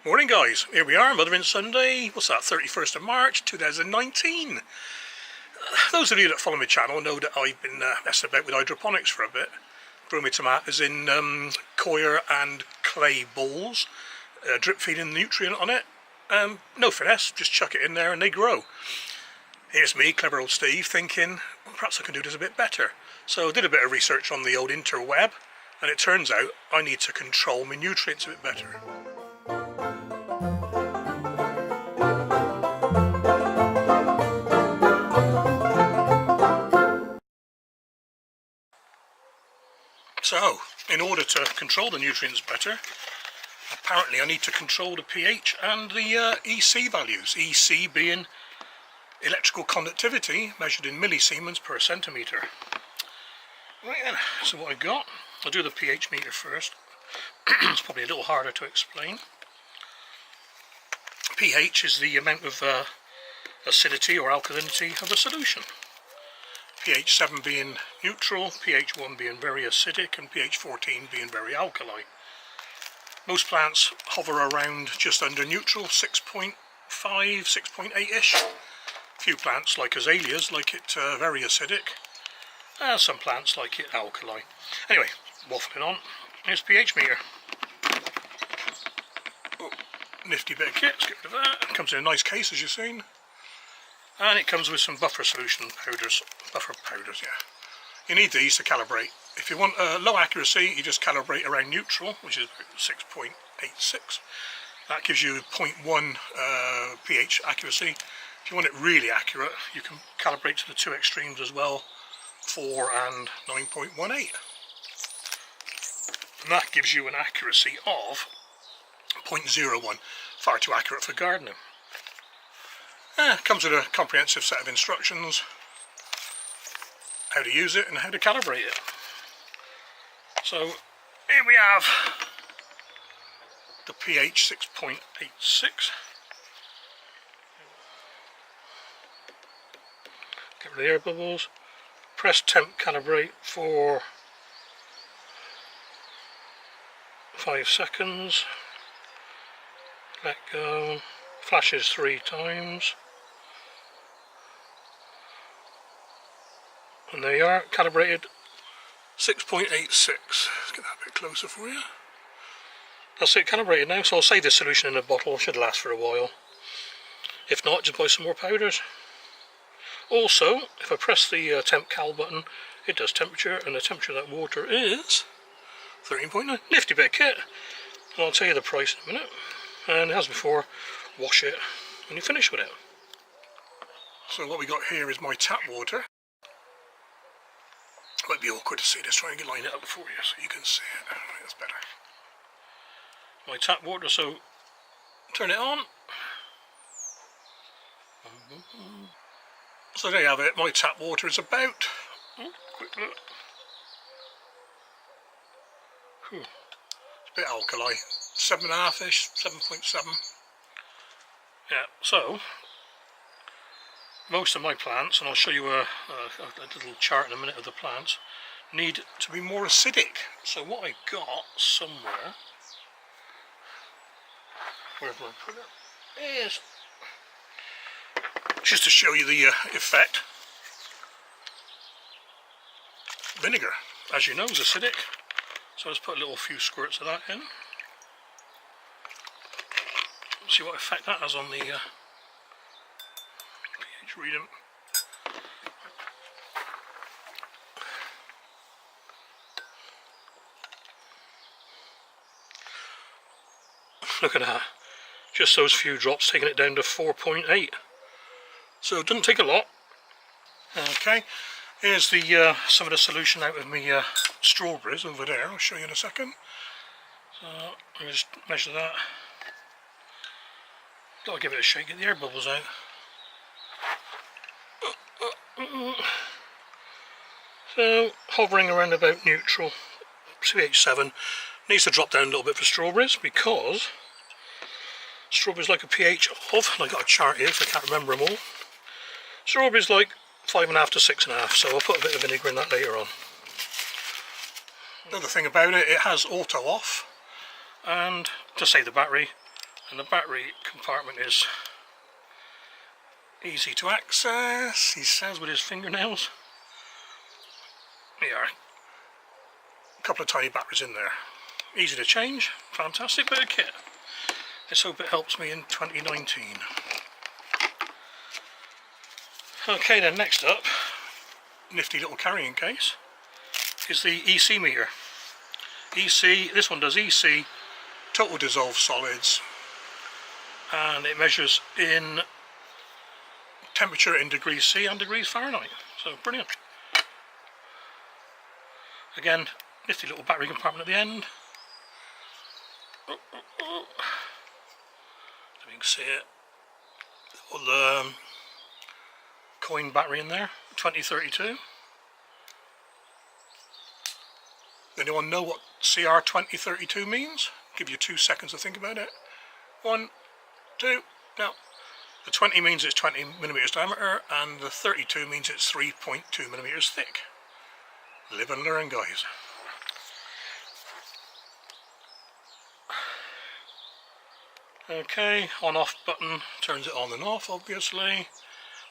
Morning guys, here we are, Mothering Sunday, what's that, 31st of March 2019. Those of you that follow my channel know that I've been messing about with hydroponics for a bit. Growing my tomatoes in coir and clay bowls, drip feeding nutrient on it. No finesse, just chuck it in there and they grow. Here's me, clever old Steve, thinking, well, perhaps I can do this a bit better. So I did a bit of research on the old interweb, and it turns out I need to control my nutrients a bit better. So, in order to control the nutrients better, apparently I need to control the pH and the EC values. EC being electrical conductivity measured in millisiemens per centimetre. Right then, so what I got, I'll do the pH meter first. It's probably a little harder to explain. pH is the amount of acidity or alkalinity of a solution. pH 7 being neutral, pH 1 being very acidic, and pH 14 being very alkali. Most plants hover around just under neutral, 6.5, 6.8ish. Few plants like azaleas like it very acidic. Some plants like it alkali. Anyway, waffling on. Here's pH meter. Oh, nifty bit of kit, let's get rid of that. It comes in a nice case as you've seen. And it comes with some buffer solution powders, yeah. You need these to calibrate. If you want low accuracy, you just calibrate around neutral, which is 6.86. That gives you 0.1 pH accuracy. If you want it really accurate, you can calibrate to the two extremes as well, 4 and 9.18. And that gives you an accuracy of 0.01, far too accurate for gardening. Comes with a comprehensive set of instructions, how to use it and how to calibrate it. So here we have the pH 6.86. Get rid of the air bubbles. Press temp calibrate for 5 seconds. Let go. Flashes 3 times. And there you are, calibrated 6.86. Let's get that a bit closer for you. That's it, calibrated now, so I'll save this solution in a bottle, should last for a while. If not, just buy some more powders. Also, if I press the temp cal button, it does temperature, and the temperature of that water is 13.9. Nifty bit of kit. And I'll tell you the price in a minute. And as before, wash it when you finish with it. So what we got here is my tap water. Might be awkward to see this, try and line it up for you so you can see it. That's better. My tap water, so turn it on. So there you have it, my tap water is about, quick look. It's a bit alkali, 7.5ish, 7.7. Yeah, so most of my plants, and I'll show you a little chart in a minute of the plants, need to be more acidic. So what I got somewhere, wherever I put it, is just to show you the effect. Vinegar, as you know, is acidic. So let's put a little few squirts of that in. See what effect that has on the pH reading. Look at that, just those few drops taking it down to 4.8. So it doesn't take a lot. Okay, here's the some of the solution out of my strawberries over there. I'll show you in a second. So I'll just measure that. Gotta give it a shake, get the air bubbles out. So hovering around about neutral, pH 7. Needs to drop down a little bit for strawberries because strawberries like a pH of, and I got a chart here so I can't remember them all. Strawberries like 5.5 to 6.5, so I'll put a bit of vinegar in that later on. Another thing about it, it has auto off, and to save the battery, And the battery compartment is easy to access, he says with his fingernails. There, a couple of tiny batteries in there. Easy to change, fantastic bit of kit. Let's hope it helps me in 2019. Okay then, next up, nifty little carrying case, is the EC meter. EC, this one does EC, total dissolved solids, and it measures in temperature in degrees C and degrees Fahrenheit, so brilliant. Again, nifty little battery compartment at the end. So you can see it, little coin battery in there, 2032. Anyone know what CR 2032 means? Give you 2 seconds to think about it. 1, 2, now. The 20 means it's 20 millimeters diameter, and the 32 means it's 3.2 millimeters thick. Live and learn, guys. Okay, on-off button turns it on and off, obviously.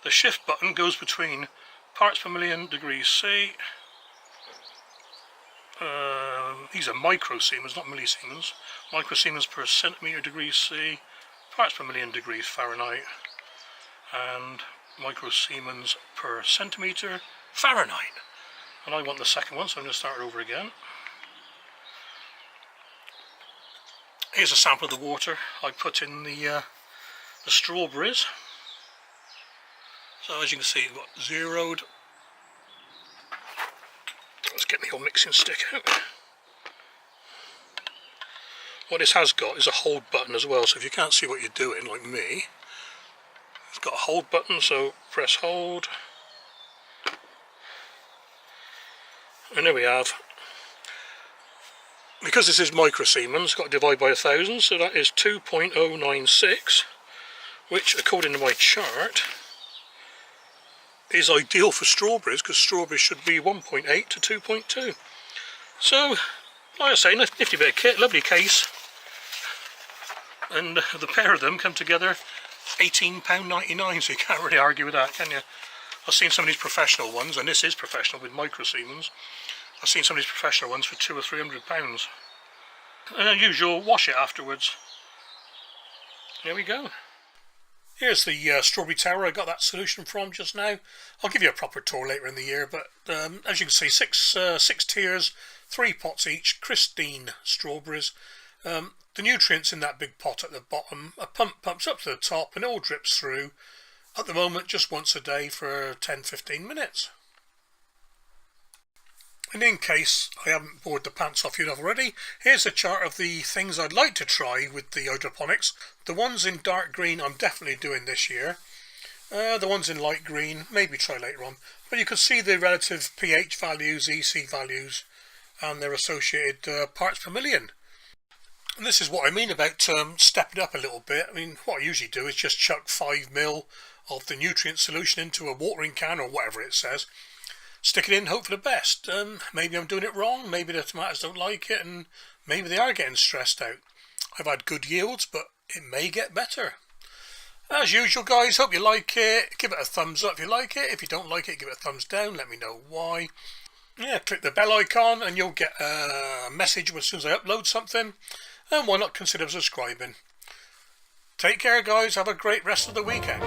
The shift button goes between parts per million degrees C. These are microsiemens, not millisiemens. Microsiemens per centimeter degrees C, parts per million degrees Fahrenheit, and microsiemens per centimeter Fahrenheit. And I want the second one, so I'm going to start over again. Here's a sample of the water I put in the strawberries. So as you can see, we've got zeroed. Let's get the old mixing stick out. What this has got is a hold button as well, so if you can't see what you're doing, like me, it's got a hold button, so press hold. And there we have. Because this is microsiemens, it's got to divide by 1,000, so that is 2.096, which, according to my chart, is ideal for strawberries, because strawberries should be 1.8 to 2.2. So, like I say, nifty bit of kit, lovely case, and the pair of them come together £18.99, so you can't really argue with that, can you? I've seen some of these professional ones, and this is professional with microsiemens. I've seen some of these professional ones for £200 or £300. And as usual, wash it afterwards. There we go. Here's the strawberry tower I got that solution from just now. I'll give you a proper tour later in the year, but as you can see, six tiers, 3 pots each, Christine strawberries. The nutrients in that big pot at the bottom, a pump pumps up to the top and it all drips through. At the moment, just once a day for 10-15 minutes. And in case I haven't bored the pants off you enough already, here's a chart of the things I'd like to try with the hydroponics. The ones in dark green I'm definitely doing this year. The ones in light green, maybe try later on. But you can see the relative pH values, EC values, and their associated parts per million. And this is what I mean about stepping up a little bit. I mean, what I usually do is just chuck 5 ml of the nutrient solution into a watering can or whatever it says. Stick it in, hope for the best. Maybe I'm doing it wrong, maybe the tomatoes don't like it, and maybe they are getting stressed out. I've had good yields, but it may get better. As usual, guys, hope you like it. Give it a thumbs up if you like it. If you don't like it, give it a thumbs down. Let me know why. Yeah, click the bell icon and you'll get a message as soon as I upload something. And why not consider subscribing? Take care, guys. Have a great rest of the weekend.